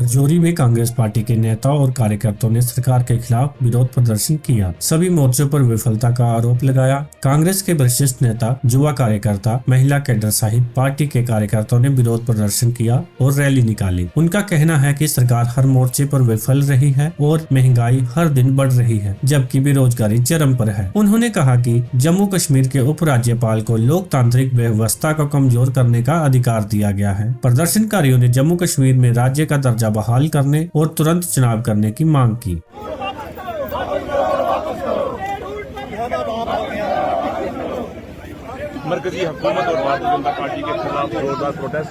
राजौरी में कांग्रेस पार्टी के नेता और कार्यकर्ताओं ने सरकार के खिलाफ विरोध प्रदर्शन किया। सभी मोर्चों पर विफलता का आरोप लगाया। कांग्रेस के वरिष्ठ नेता, युवा कार्यकर्ता, महिला कैडर सहित पार्टी के कार्यकर्ताओं ने विरोध प्रदर्शन किया और रैली निकाली। उनका कहना है कि सरकार हर मोर्चे पर विफल रही है और महंगाई हर दिन बढ़ रही है, जबकि बेरोजगारी चरम पर है। उन्होंने कहा कि जम्मू कश्मीर के उपराज्यपाल को लोकतांत्रिक व्यवस्था को कमजोर करने का अधिकार दिया गया है। प्रदर्शनकारियों ने जम्मू कश्मीर में राज्य का दर्जा बहाल करने और तुरंत चुनाव करने की मांग की। मरकजी हुकूमत और भारतीय जनता पार्टी के खिलाफ जोरदार प्रोटेस्ट।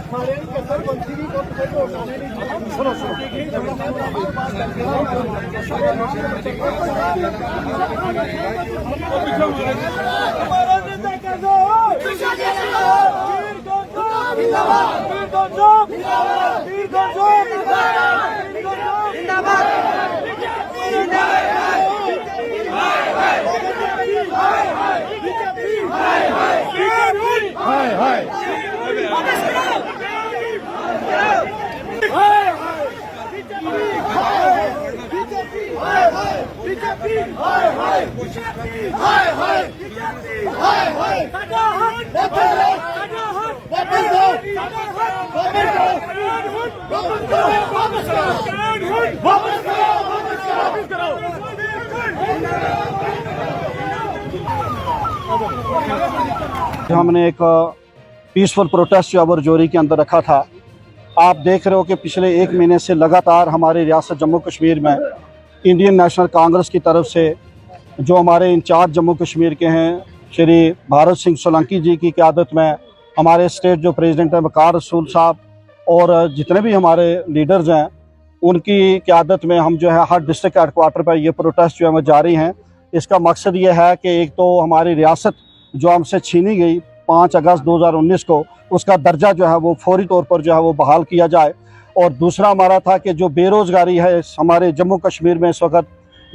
हमने एक पीसफुल प्रोटेस्ट जो राजौरी के अंदर रखा था। आप देख रहे हो कि पिछले एक महीने से लगातार हमारी रियासत जम्मू कश्मीर में इंडियन नेशनल कांग्रेस की तरफ से जो हमारे इंचार्ज जम्मू कश्मीर के हैं श्री भारत सिंह सोलंकी जी की क़यादत में हमारे स्टेट जो प्रेसिडेंट हैं वकार रसूल साहब और जितने भी हमारे लीडर्स हैं उनकी क़यादत में हम जो है हर डिस्ट्रिक्ट हेडक्वार्टर पर ये प्रोटेस्ट जो है वो जारी हैं। इसका मकसद ये है कि एक तो हमारी रियासत जो हमसे छीनी गई 5 अगस्त 2019 को, उसका दर्जा जो है वो फौरी तौर पर जो है वो बहाल किया जाए। और दूसरा हमारा था कि जो बेरोज़गारी है हमारे जम्मू कश्मीर में इस वक्त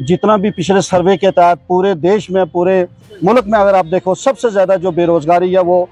जितना भी पिछले सर्वे के तहत पूरे देश में, पूरे मुल्क में अगर आप देखो सबसे ज़्यादा जो बेरोज़गारी है वो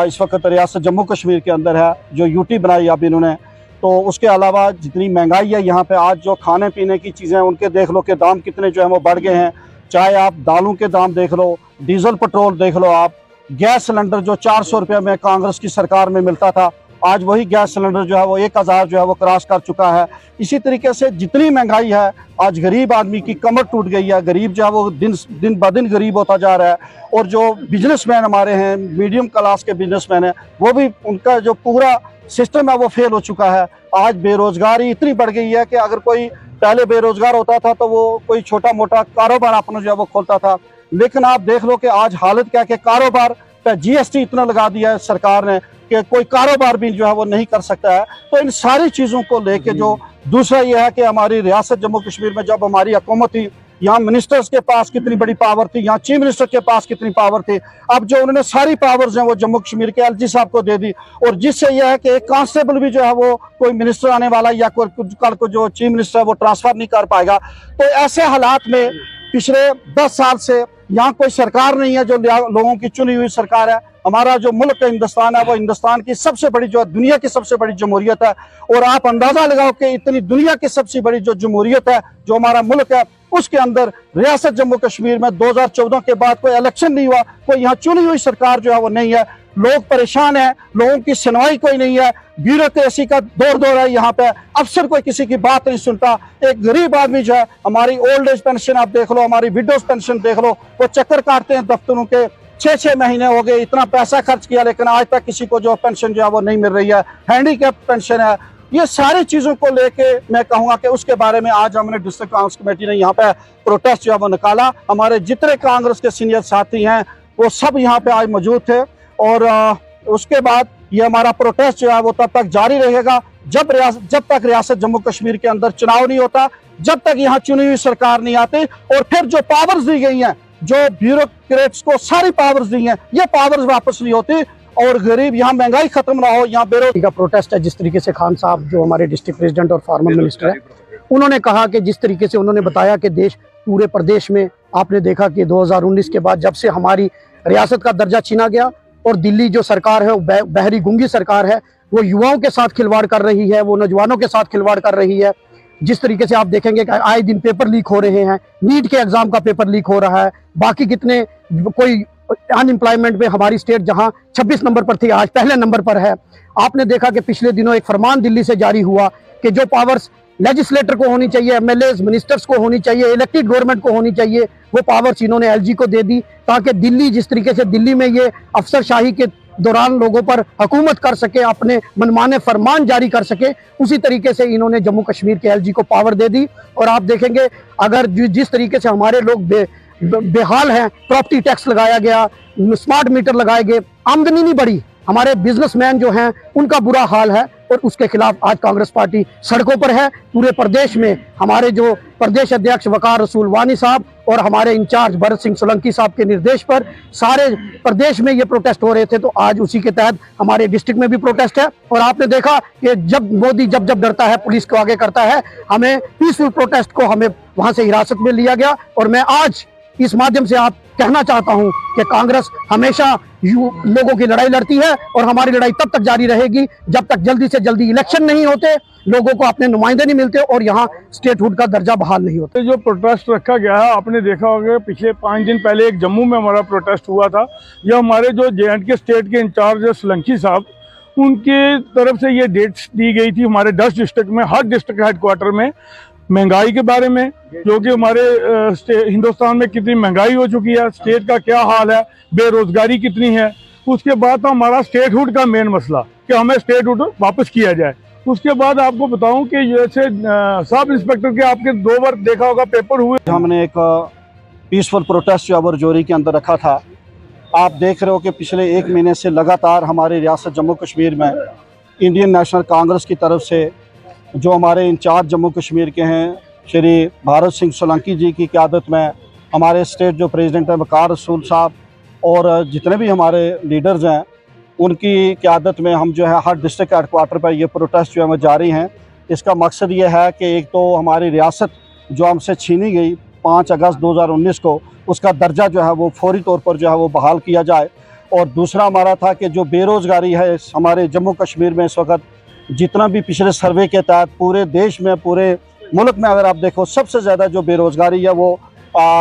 इस वक्त रियासत जम्मू कश्मीर के अंदर है, जो यूटी बनाई अब इन्होंने। तो उसके अलावा जितनी महंगाई है यहाँ पे, आज जो खाने पीने की चीज़ें उनके देख लो कि दाम कितने जो है वो बढ़ गए हैं। चाहे आप दालों के दाम देख लो, डीजल पेट्रोल देख लो, आप गैस सिलेंडर जो 400 रुपये में कांग्रेस की सरकार में मिलता था, आज वही गैस सिलेंडर जो है वो 1000 जो है वो क्रॉस कर चुका है। इसी तरीके से जितनी महंगाई है, आज गरीब आदमी की कमर टूट गई है, गरीब जो है वो दिन ब दिन गरीब होता जा रहा है। और जो बिजनेसमैन हमारे हैं, मीडियम क्लास के बिजनेसमैन हैं, वो भी उनका जो पूरा सिस्टम है वो फेल हो चुका है। आज बेरोजगारी इतनी बढ़ गई है कि अगर कोई पहले बेरोजगार होता था तो वो कोई छोटा मोटा कारोबार अपना जो है वो खोलता था, लेकिन आप देख लो कि आज हालत क्या कि कारोबार पे जीएसटी इतना लगा दिया है सरकार ने कि कोई कारोबार भी जो है वो नहीं कर सकता है। तो इन सारी चीज़ों को लेके जो दूसरा ये है कि हमारी रियासत जम्मू कश्मीर में जब हमारी हुकूमत थी, यहाँ मिनिस्टर्स के पास कितनी बड़ी पावर थी, यहाँ चीफ मिनिस्टर के पास कितनी पावर थी। अब जो उन्होंने सारी पावर्स हैं वो जम्मू कश्मीर के एलजी साहब को दे दी, और जिससे यह है कि एक कांस्टेबल भी जो है वो कोई मिनिस्टर आने वाला या कोई कल को जो चीफ मिनिस्टर है वो ट्रांसफर नहीं कर पाएगा। तो ऐसे हालात में पिछले 10 साल से यहाँ कोई सरकार नहीं है जो लोगों की चुनी हुई सरकार है। हमारा जो मुल्क है हिंदुस्तान है, वो हिंदुस्तान की सबसे बड़ी जो दुनिया की सबसे बड़ी जमहूरियत है। और आप अंदाजा लगाओ कि इतनी दुनिया की सबसे बड़ी जो जमहूरियत है, जो हमारा मुल्क है, उसके अंदर रियासत जम्मू कश्मीर में 2014 के बाद कोई इलेक्शन नहीं हुआ, कोई यहाँ चुनी हुई सरकार जो है वो नहीं है। लोग परेशान हैं, लोगों की सुनवाई कोई नहीं है, ब्यूरोक्रेसी का दौर है यहाँ पे, अफसर कोई किसी की बात नहीं सुनता। एक गरीब आदमी जो है, हमारी ओल्ड एज पेंशन आप देख लो, हमारी विडोज पेंशन देख लो, वो चक्कर काटते हैं दफ्तरों के। 6-6 महीने हो गए, इतना पैसा खर्च किया, लेकिन आज तक किसी को जो पेंशन जो है वो नहीं मिल रही है। हैंडीकैप पेंशन है। ये सारी चीज़ों को लेके मैं कहूँगा कि उसके बारे में आज हमने डिस्ट्रिक्ट कांग्रेस कमेटी ने यहाँ पे प्रोटेस्ट जो है वो निकाला। हमारे जितने कांग्रेस के सीनियर साथी हैं वो सब यहाँ पे आज मौजूद थे। और उसके बाद ये हमारा प्रोटेस्ट जो है वो तब तक जारी रहेगा जब तक रियासत जम्मू कश्मीर के अंदर चुनाव नहीं होता, जब तक यहाँ चुनी हुई सरकार नहीं आती। और फिर जो पावर्स दी गई हैं, जो ब्यूरोक्रेट्स को सारी पावर्स दी हैं, ये पावर्स वापस नहीं होती और गरीब यहाँ महंगाई खत्म ना हो, यहाँ बेरोजगारी का प्रोटेस्ट है। जिस तरीके से खान साहब जो हमारे डिस्ट्रिक्ट प्रेसिडेंट और फॉर्मर मिनिस्टर है, उन्होंने कहा कि जिस तरीके से उन्होंने बताया कि पूरे प्रदेश में आपने देखा कि 2019 के बाद जब से हमारी रियासत का दर्जा छीना गया, और दिल्ली जो सरकार है वो बहरी गूंगी सरकार है। वो युवाओं के साथ खिलवाड़ कर रही है, वो नौजवानों के साथ खिलवाड़ कर रही है। जिस तरीके से आप देखेंगे कि आए दिन पेपर लीक हो रहे हैं, नीट के एग्जाम का पेपर लीक हो रहा है, बाकी कितने कोई अनएम्प्लॉयमेंट में हमारी स्टेट जहां 26 नंबर पर थी आज पहले नंबर पर है। आपने देखा कि पिछले दिनों एक फरमान दिल्ली से जारी हुआ कि जो पावर्स लेजिस्लेटर को होनी चाहिए, एमएलए मिनिस्टर्स को होनी चाहिए, इलेक्टेड गवर्नमेंट को होनी चाहिए, वो पावर्स इन्होंने एलजी को दे दी, ताकि दिल्ली जिस तरीके से दिल्ली में ये अफसरशाही के दौरान लोगों पर हुकूमत कर सके, अपने मनमाने फरमान जारी कर सके, उसी तरीके से इन्होंने जम्मू कश्मीर के एलजी को पावर दे दी। और आप देखेंगे अगर जिस तरीके से हमारे लोग बेहाल हैं, प्रॉपर्टी टैक्स लगाया गया, स्मार्ट मीटर लगाए गए, आमदनी नहीं बढ़ी, हमारे बिजनेसमैन जो हैं उनका बुरा हाल है, और उसके खिलाफ आज कांग्रेस पार्टी सड़कों पर है। पूरे प्रदेश में हमारे जो प्रदेश अध्यक्ष वकार रसूल वानी साहब और हमारे इंचार्ज भरत सिंह सोलंकी साहब के निर्देश पर सारे प्रदेश में ये प्रोटेस्ट हो रहे थे, तो आज उसी के तहत हमारे डिस्ट्रिक्ट में भी प्रोटेस्ट है। और आपने देखा कि जब मोदी जब डरता है पुलिस को आगे करता है। हमें पीसफुल प्रोटेस्ट को हमें वहां से हिरासत में लिया गया, और मैं आज इस माध्यम से आप कहना चाहता हूं कि कांग्रेस हमेशा लोगों की लड़ाई लड़ती है, और हमारी लड़ाई तब तक जारी रहेगी जब तक जल्दी से जल्दी इलेक्शन नहीं होते, लोगों को अपने नुमाइंदे नहीं मिलते, और यहाँ स्टेटहुड का दर्जा बहाल नहीं होता। जो प्रोटेस्ट रखा गया है, आपने देखा होगा पिछले 5 दिन पहले एक जम्मू में हमारा प्रोटेस्ट हुआ था। यह हमारे जो J&K स्टेट के इंचार्ज है सोलंकी साहब, उनकी तरफ से ये डेट्स दी गई थी हमारे 10 डिस्ट्रिक्ट में, हर डिस्ट्रिक्ट हेडक्वार्टर में, महंगाई के बारे में, जो कि हमारे हिंदुस्तान में कितनी महंगाई हो चुकी है, स्टेट का क्या हाल है, बेरोजगारी कितनी है। उसके बाद हमारा स्टेटहुड का मेन मसला कि हमें स्टेटहुड वापस किया जाए। उसके बाद आपको बताऊं कि जैसे सब इंस्पेक्टर के आपके 2 बार देखा होगा पेपर हुए। हमने एक पीसफुल प्रोटेस्ट जो अबर जोरी के अंदर रखा था। आप देख रहे हो कि पिछले 1 महीने से लगातार हमारी रियासत जम्मू कश्मीर में इंडियन नेशनल कांग्रेस की तरफ से जो हमारे इंचार्ज जम्मू कश्मीर के हैं श्री भारत सिंह सोलंकी जी की क़यादत में, हमारे स्टेट जो प्रेसिडेंट हैं वकार रसूल साहब, और जितने भी हमारे लीडर्स हैं उनकी क़यादत में हम जो है हर डिस्ट्रिक्ट हेडक्वार्टर पर ये प्रोटेस्ट जो है जारी हैं। इसका मकसद ये है कि एक तो हमारी रियासत जो हमसे छीनी गई 5 अगस्त 2019 को, उसका दर्जा जो है वो फौरी तौर पर जो है वो बहाल किया जाए। और दूसरा हमारा था कि जो बेरोज़गारी है हमारे जम्मू कश्मीर में इस वक्त, जितना भी पिछले सर्वे के तहत पूरे देश में, पूरे मुल्क में अगर आप देखो, सबसे ज़्यादा जो बेरोज़गारी है वो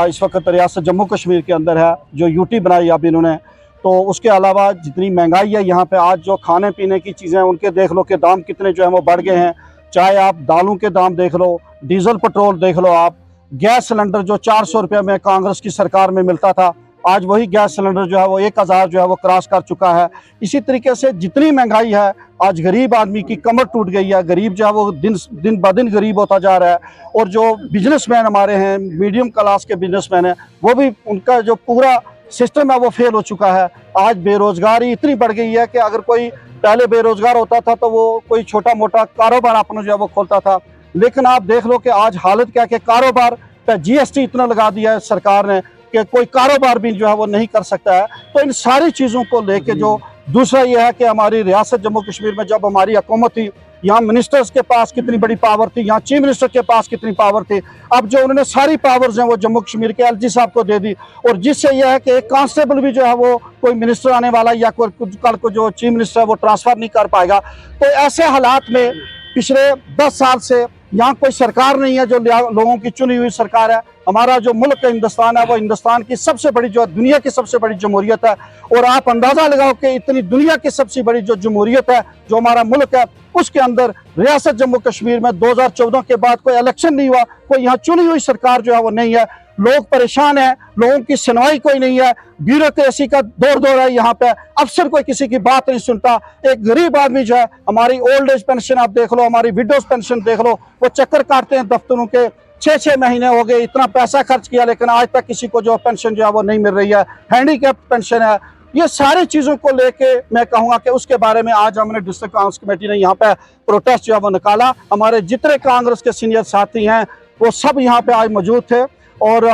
इस वक्त रियासत जम्मू कश्मीर के अंदर है, जो यूटी बनाई अब इन्होंने। तो उसके अलावा जितनी महंगाई है यहाँ पे, आज जो खाने पीने की चीज़ें उनके देख लो कि दाम कितने जो है वो बढ़ गए हैं। चाहे आप दालों के दाम देख लो, डीजल पेट्रोल देख लो, आप गैस सिलेंडर जो 400 रुपये में कांग्रेस की सरकार में मिलता था, आज वही गैस सिलेंडर जो है वो 1000 जो है वो क्रॉस कर चुका है। इसी तरीके से जितनी महंगाई है, आज गरीब आदमी की कमर टूट गई है, गरीब जो है वो दिन ब दिन गरीब होता जा रहा है। और जो बिजनेसमैन हमारे हैं, मीडियम क्लास के बिजनेसमैन हैं, वो भी उनका जो पूरा सिस्टम है वो फेल हो चुका है। आज बेरोज़गारी इतनी बढ़ गई है कि अगर कोई पहले बेरोज़गार होता था तो वो कोई छोटा मोटा कारोबार अपना जो है वो खोलता था, लेकिन आप देख लो कि आज हालत क्या कि कारोबार पर GST इतना लगा दिया है सरकार ने कि कोई कारोबार भी जो है वो नहीं कर सकता है। तो इन सारी चीज़ों को लेके जो दूसरा ये है कि हमारी रियासत जम्मू कश्मीर में जब हमारी हुकूमत थी, यहाँ मिनिस्टर्स के पास कितनी बड़ी पावर थी, यहाँ चीफ मिनिस्टर के पास कितनी पावर थी। अब जो उन्होंने सारी पावर्स हैं वो जम्मू कश्मीर के LG साहब को दे दी, और जिससे यह है कि एक कांस्टेबल भी जो है वो कोई मिनिस्टर आने वाला या कोई कल को जो चीफ मिनिस्टर है वो ट्रांसफ़र नहीं कर पाएगा। तो ऐसे हालात में पिछले 10 साल से यहाँ कोई सरकार नहीं है जो लोगों की चुनी हुई सरकार है। हमारा जो मुल्क है हिंदुस्तान है, वो हिंदुस्तान की सबसे बड़ी जो दुनिया की सबसे बड़ी जमहूरियत है। और आप अंदाज़ा लगाओ कि इतनी दुनिया की सबसे बड़ी जो जमहूरियत है, जो हमारा मुल्क है, उसके अंदर रियासत जम्मू कश्मीर में 2014 के बाद कोई इलेक्शन नहीं हुआ, कोई यहाँ चुनी हुई सरकार जो है वो नहीं है। लोग परेशान हैं, लोगों की सुनवाई कोई नहीं है, ब्यूरोक्रेसी का दौर है यहाँ पे, अफसर कोई किसी की बात नहीं सुनता। एक गरीब आदमी जो है, हमारी ओल्ड एज पेंशन आप देख लो, हमारी विडोज पेंशन देख लो, वो चक्कर काटते हैं दफ्तरों के। 6-6 महीने हो गए, इतना पैसा खर्च किया, लेकिन आज तक किसी को जो पेंशन जो है वो नहीं मिल रही है। हैंडीकैप पेंशन है। ये सारी चीज़ों को लेके मैं कहूँगा कि उसके बारे में आज हमने डिस्ट्रिक्ट कांग्रेस कमेटी ने यहाँ पे प्रोटेस्ट जो है वो निकाला। हमारे जितने कांग्रेस के सीनियर साथी हैं वो सब यहाँ पे आज मौजूद थे, और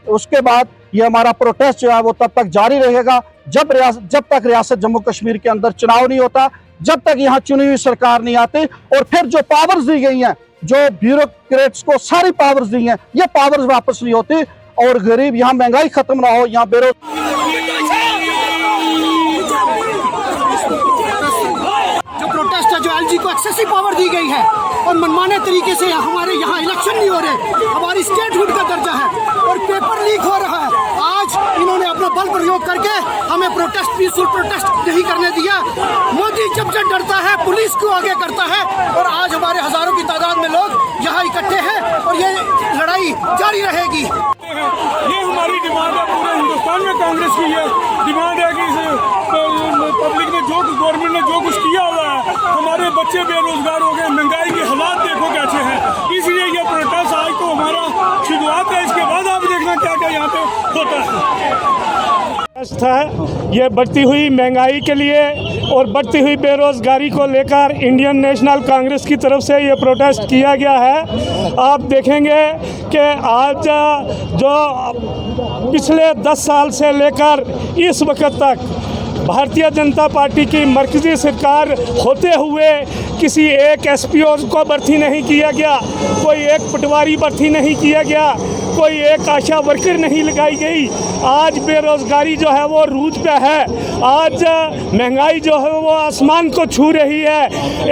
उसके बाद ये हमारा प्रोटेस्ट जो है वो तब तक जारी रहेगा जब तक रियासत जम्मू कश्मीर के अंदर चुनाव नहीं होता, जब तक यहाँ चुनी हुई सरकार नहीं आती। और फिर जो पावर्स दी गई हैं, जो ब्यूरोक्रेट्स को सारी पावर्स दी हैं, ये पावर्स वापस नहीं होती, और गरीब यहाँ महंगाई खत्म ना हो, यहाँ बेरोजगारी जो एलजी को एक्सेसिव पावर दी गई है और मनमाने तरीके से हमारे यहाँ इलेक्शन नहीं हो रहे, हमारी स्टेटहुड का दर्जा है और पेपर लीक हो रहा है। आज इन्होंने अपना बल प्रयोग करके हमें प्रोटेस्ट, पीसफुल प्रोटेस्ट नहीं करने दिया। मोदी जब जब डरता है पुलिस को आगे करता है और आज हमारे हजारों की तादाद में लोग यहाँ इकट्ठे हैं और ये लड़ाई जारी रहेगी। ये हमारी डिमांड है, पूरे हिंदुस्तान में कांग्रेस की ये डिमांड है कि पब्लिक ने जो गवर्नमेंट ने जो कुछ किया हुआ है, हमारे बच्चे बेरोजगार हो गए, महंगाई के हालात देखो कैसे हैं, इसलिए ये प्रोटेस्ट आज तो हमारा शुरुआत है। इसके बाद आप देखना क्या क्या यहाँ पे होता है। ये बढ़ती हुई महंगाई के लिए और बढ़ती हुई बेरोजगारी को लेकर इंडियन नेशनल कांग्रेस की तरफ से ये प्रोटेस्ट किया गया है। आप देखेंगे कि आज जो पिछले 10 साल से लेकर इस वक्त तक भारतीय जनता पार्टी की मरकजी सरकार होते हुए किसी एक एसपीओ को भर्ती नहीं किया गया, कोई एक पटवारी भर्ती नहीं किया गया, कोई एक आशा वर्कर नहीं लगाई गई। आज बेरोजगारी जो है वो रूज पे है, आज महंगाई जो है वो आसमान को छू रही है।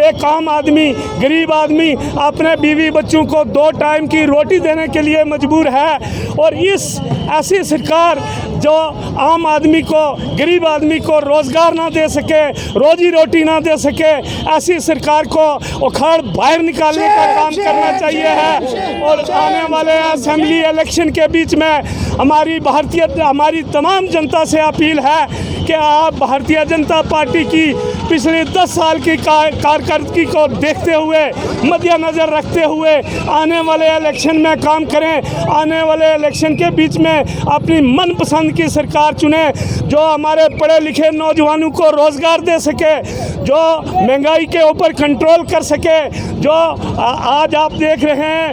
एक आम आदमी, गरीब आदमी अपने बीवी बच्चों को 2 टाइम की रोटी देने के लिए मजबूर है और इस ऐसी सरकार जो आम आदमी को, गरीब आदमी को रोज़गार ना दे सके, रोजी रोटी ना दे सके, ऐसी सरकार को उखाड़ बाहर निकालने का काम करना चाहिए है। और आने वाले असेंबली इलेक्शन के बीच में हमारी तमाम जनता से अपील है कि आप भारतीय जनता पार्टी की पिछले 10 साल की कारकर्दगी को देखते हुए, मद्देनज़र रखते हुए आने वाले इलेक्शन में काम करें। आने वाले इलेक्शन के बीच में अपनी मनपसंद की सरकार चुने जो हमारे पढ़े लिखे नौजवानों को रोज़गार दे सके, जो महंगाई के ऊपर कंट्रोल कर सके। जो आज आप देख रहे हैं,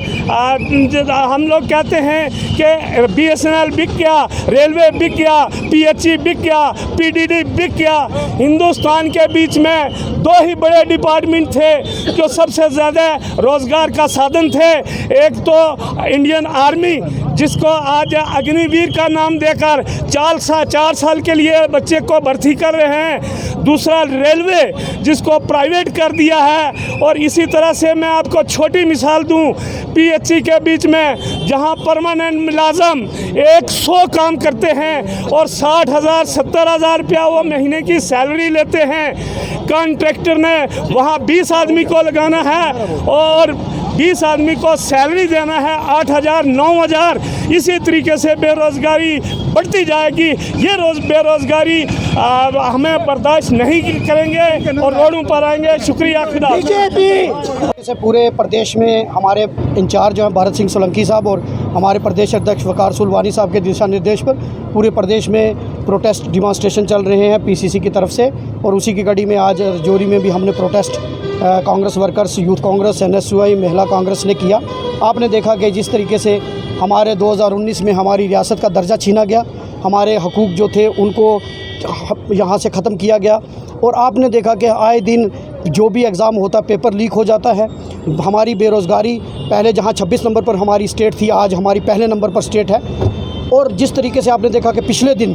हम लोग कहते हैं कि BSNL बिक गया, रेलवे बिक गया, PHE बिक गया, PDD बिक गया। हिंदुस्तान के बीच में 2 ही बड़े डिपार्टमेंट थे जो सबसे ज़्यादा रोज़गार का साधन थे। एक तो इंडियन आर्मी, जिसको आज अग्निवीर का नाम देकर 4 साल के लिए बच्चे को भर्ती कर रहे हैं। दूसरा रेलवे, जिसको प्राइवेट कर दिया है। और इसी तरह से मैं आपको छोटी मिसाल दूं, PHE के बीच में जहां परमानेंट मुलाजम 100 काम करते हैं और 60,000 70,000 रुपया वो महीने की सैलरी लेते हैं। कॉन्ट्रैक्टर ने वहां 20 आदमी को लगाना है और 20 आदमी को सैलरी देना है 8,000 9,000। इसी तरीके से बेरोज़गारी बढ़ती जाएगी। ये बेरोज़गारी हमें बर्दाश्त नहीं करेंगे और रोडों पर आएंगे। शुक्रिया खुदा। से पूरे प्रदेश में हमारे इंचार्ज हैं भरत सिंह सोलंकी साहब और हमारे प्रदेश अध्यक्ष वकार सुलवानी साहब के दिशा निर्देश पर पूरे प्रदेश में प्रोटेस्ट डिमॉन्स्ट्रेशन चल रहे हैं PCC की तरफ से। और उसी की कड़ी में आज राजौरी में भी हमने protest Congress workers, youth Congress, NSUI, महिला कांग्रेस ने किया। आपने देखा कि जिस तरीके से हमारे 2019 में हमारी रियासत का दर्जा छीना गया, हमारे हकूक़ जो थे उनको यहाँ से ख़त्म किया गया। और आपने देखा कि आए दिन जो भी एग्ज़ाम होता पेपर लीक हो जाता है। हमारी बेरोज़गारी पहले जहाँ 26 नंबर पर हमारी स्टेट थी, आज हमारी पहले नंबर पर स्टेट है। और जिस तरीके से आपने देखा कि पिछले दिन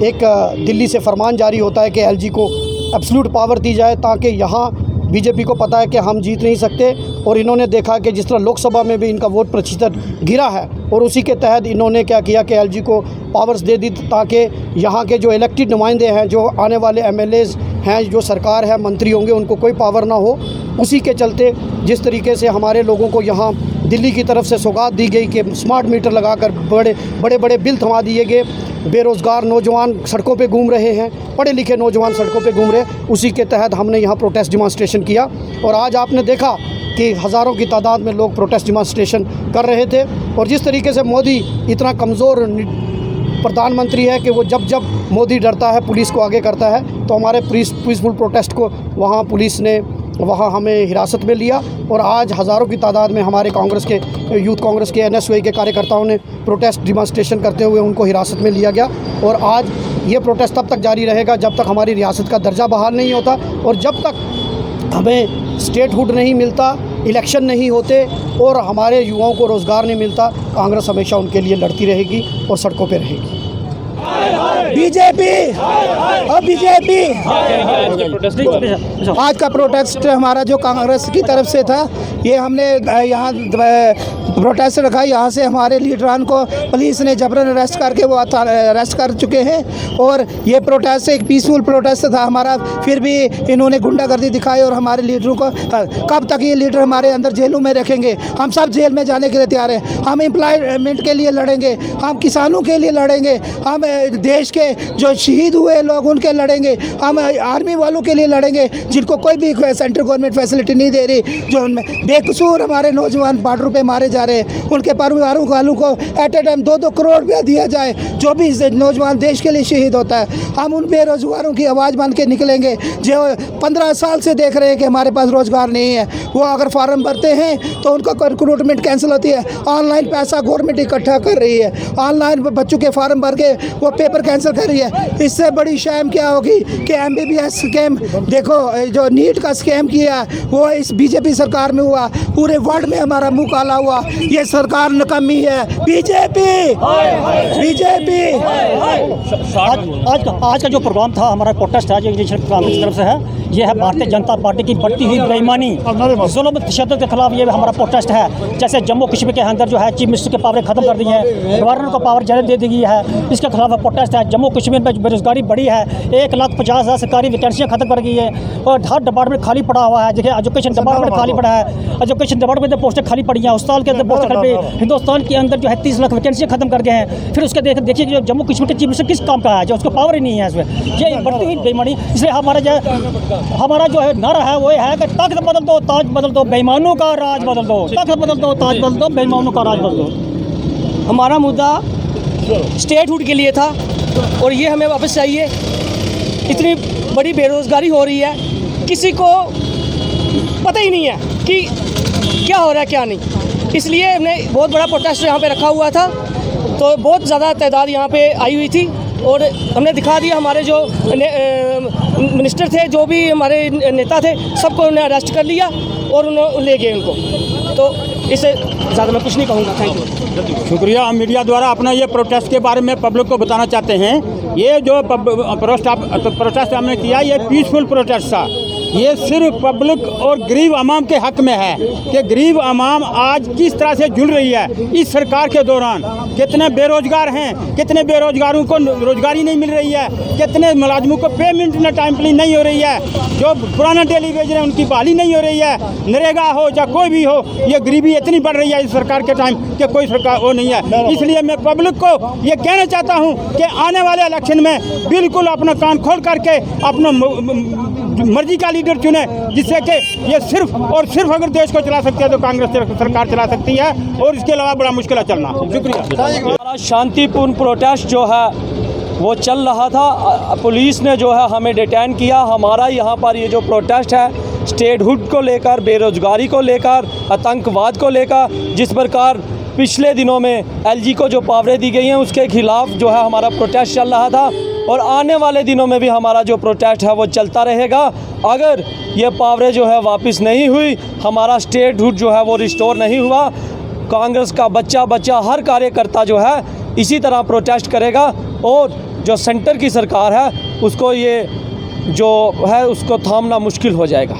एक दिल्ली से फरमान जारी होता है कि LG को एब्सोल्यूट पावर दी जाए ताकि यहाँ बीजेपी को पता है कि हम जीत नहीं सकते। और इन्होंने देखा कि जिस तरह लोकसभा में भी इनका वोट प्रतिशत गिरा है और उसी के तहत इन्होंने क्या किया कि LG को पावर्स दे दी ताकि यहाँ के जो इलेक्टेड नुमाइंदे हैं, जो आने वाले MLAs हैं, जो सरकार है, मंत्री होंगे, उनको कोई पावर ना हो। उसी के चलते जिस तरीके से हमारे लोगों को यहाँ दिल्ली की तरफ से सौगात दी गई कि स्मार्ट मीटर लगाकर बड़े बड़े बिल थमा दिए गए। बेरोज़गार नौजवान सड़कों पे घूम रहे हैं, पढ़े लिखे नौजवान सड़कों पे घूम रहे। उसी के तहत हमने यहाँ प्रोटेस्ट डिमॉन्स्ट्रेशन किया और आज आपने देखा कि हज़ारों की तादाद में लोग प्रोटेस्ट डिमॉन्स्ट्रेशन कर रहे थे। और जिस तरीके से मोदी इतना कमज़ोर प्रधानमंत्री है कि वो जब मोदी डरता है पुलिस को आगे करता है, तो हमारे पीसफुल प्रोटेस्ट को वहाँ पुलिस ने हमें हिरासत में लिया। और आज हज़ारों की तादाद में हमारे कांग्रेस के, यूथ कांग्रेस के, NSUI के कार्यकर्ताओं ने प्रोटेस्ट डिमॉन्स्ट्रेशन करते हुए उनको हिरासत में लिया गया। और आज ये प्रोटेस्ट तब तक जारी रहेगा जब तक हमारी रियासत का दर्जा बहाल नहीं होता और जब तक हमें स्टेटहुड नहीं मिलता, इलेक्शन नहीं होते और हमारे युवाओं को रोज़गार नहीं मिलता। कांग्रेस हमेशा उनके लिए लड़ती रहेगी और सड़कों पर रहेगी। बीजेपी और बीजेपी। आज का प्रोटेस्ट हमारा जो कांग्रेस की तरफ से था, ये हमने यहाँ प्रोटेस्ट रखा। यहाँ से हमारे लीडरान को पुलिस ने जबरन अरेस्ट करके वो अरेस्ट कर चुके हैं और ये प्रोटेस्ट एक पीसफुल प्रोटेस्ट था हमारा, फिर भी इन्होंने गुंडागर्दी दिखाई और हमारे लीडरों को कब तक ये लीडर हमारे अंदर जेलों में रखेंगे। हम सब जेल में जाने के लिए तैयार हैं। हम एम्प्लॉयमेंट के लिए लड़ेंगे, हम किसानों के लिए लड़ेंगे, हम देश के जो शहीद हुए लोग उनके लड़ेंगे, हम आर्मी वालों के लिए लड़ेंगे जिनको कोई भी सेंट्रल गवर्नमेंट फैसिलिटी नहीं दे रही, जो उनमें बेकसूर हमारे नौजवान बॉर्डर पे मारे जा रहे हैं, उनके परिवारों वालों को एट ए टाइम 2-2 करोड़ रुपया दिया जाए। जो भी नौजवान देश के लिए शहीद होता है, हम उन बेरोजगारों की आवाज़ बन के निकलेंगे जो 15 साल से देख रहे हैं कि हमारे पास रोजगार नहीं है। वो अगर फार्म भरते हैं तो उनका रिक्रूटमेंट कैंसिल होती है। ऑनलाइन पैसा गवर्नमेंट इकट्ठा कर रही है, ऑनलाइन बच्चों के फार्म भर के वो पेपर कैंसिल कर रही है। इससे बड़ी शैम क्या होगी कि MBBS स्कैम, देखो जो नीट का स्कैम किया वो इस बीजेपी सरकार में हुआ, पूरे वर्ल्ड में हमारा मुंह काला हुआ। ये सरकार नकम्मी है। BJP BJP. आज का जो प्रोग्राम था, हमारा प्रोटेस्ट है जो कांग्रेस की तरफ से है, ये है भारतीय जनता पार्टी की बढ़ती हुई बेईमानी, जुल्म तशद्दुद के खिलाफ ये हमारा प्रोटेस्ट है। जैसे जम्मू कश्मीर के अंदर जो है चीफ मिनिस्टर की पावर खत्म कर दी है, गवर्नर को पावर ज़्यादा दे दी गई है, इसके खिलाफ प्रोटेस्ट है। जम्मू कश्मीर में बेरोजगारी बढ़ी है, 1,50,000 सरकारी वैकेंसियाँ खत्म कर गई है और हर डिपार्टमेंट खाली पड़ा हुआ है। देखिए एजुकेशन डिपार्टमेंट खाली पड़ा है, एजुकेशन डिपार्टमेंट में पोस्टें खाली पड़ी हैं, अस्पताल के अंदर पोस्टें खाली पड़ी। हिंदुस्तान के अंदर जो है 30 लाख वैकेंसियाँ खत्म कर गए हैं। फिर उसके देखिए जो जम्मू कश्मीर के चीफ मिनिस्टर किस काम का है, जो उसको पावर ही नहीं है इसमें। ये बढ़ती हुई बेईमानी, इसलिए हमारा जो है नारा है वो है कि तख्त बदल दो ताज बदल दो, बेईमानों का राज बदल दो। तख्त बदल दो ताज बदल दो, बेईमानों का राज बदल दो। हमारा मुद्दा स्टेटहुड के लिए था और ये हमें वापस चाहिए। इतनी बड़ी बेरोज़गारी हो रही है, किसी को पता ही नहीं है कि क्या हो रहा है क्या नहीं। इसलिए हमने बहुत बड़ा प्रोटेस्ट यहाँ पे रखा हुआ था, तो बहुत ज़्यादा तादाद यहाँ पे आई हुई थी और हमने दिखा दिया। हमारे जो मिनिस्टर थे, जो भी हमारे नेता थे, सबको उन्होंने अरेस्ट कर लिया और उन्होंने ले गए उनको। तो इससे ज़्यादा मैं कुछ नहीं कहूँगा। थैंक यू, शुक्रिया। हम मीडिया द्वारा अपना ये प्रोटेस्ट के बारे में पब्लिक को बताना चाहते हैं। ये जो प्रोटेस्ट हमने किया, ये पीसफुल प्रोटेस्ट था। ये सिर्फ पब्लिक और गरीब आवाम के हक में है कि गरीब आवाम आज किस तरह से जुड़ रही है इस सरकार के दौरान। कितने बेरोजगार हैं, कितने बेरोजगारों को रोजगारी नहीं मिल रही है, कितने मुलाजमों को पेमेंट न टाइमली नहीं हो रही है, जो पुराना डेली वेज है उनकी बहाली नहीं हो रही है, नरेगा हो या कोई भी हो। ये गरीबी इतनी बढ़ रही है इस सरकार के टाइम कि कोई सरकार वो नहीं है। इसलिए मैं पब्लिक को ये कहना चाहता हूँ कि आने वाले इलेक्शन में बिल्कुल अपना कान खोल करके अपना मर्जी का लीडर चुने, जिससे कि ये सिर्फ और सिर्फ अगर देश को चला सकती है तो कांग्रेस सरकार चला सकती है, और इसके अलावा बड़ा मुश्किल है चलना। शुक्रिया। शांतिपूर्ण प्रोटेस्ट जो है वो चल रहा था, पुलिस ने जो है हमें डिटेन किया। हमारा यहाँ पर ये जो प्रोटेस्ट है स्टेटहुड को लेकर, बेरोजगारी को लेकर, आतंकवाद को लेकर, जिस प्रकार पिछले दिनों में LG को जो पावरें दी गई हैं उसके खिलाफ जो है हमारा प्रोटेस्ट चल रहा था, और आने वाले दिनों में भी हमारा जो प्रोटेस्ट है वो चलता रहेगा। अगर ये पावरें जो है वापस नहीं हुई, हमारा स्टेटहुड जो है वो रिस्टोर नहीं हुआ, कांग्रेस का बच्चा हर कार्यकर्ता जो है इसी तरह प्रोटेस्ट करेगा और जो सेंटर की सरकार है उसको ये जो है उसको थामना मुश्किल हो जाएगा।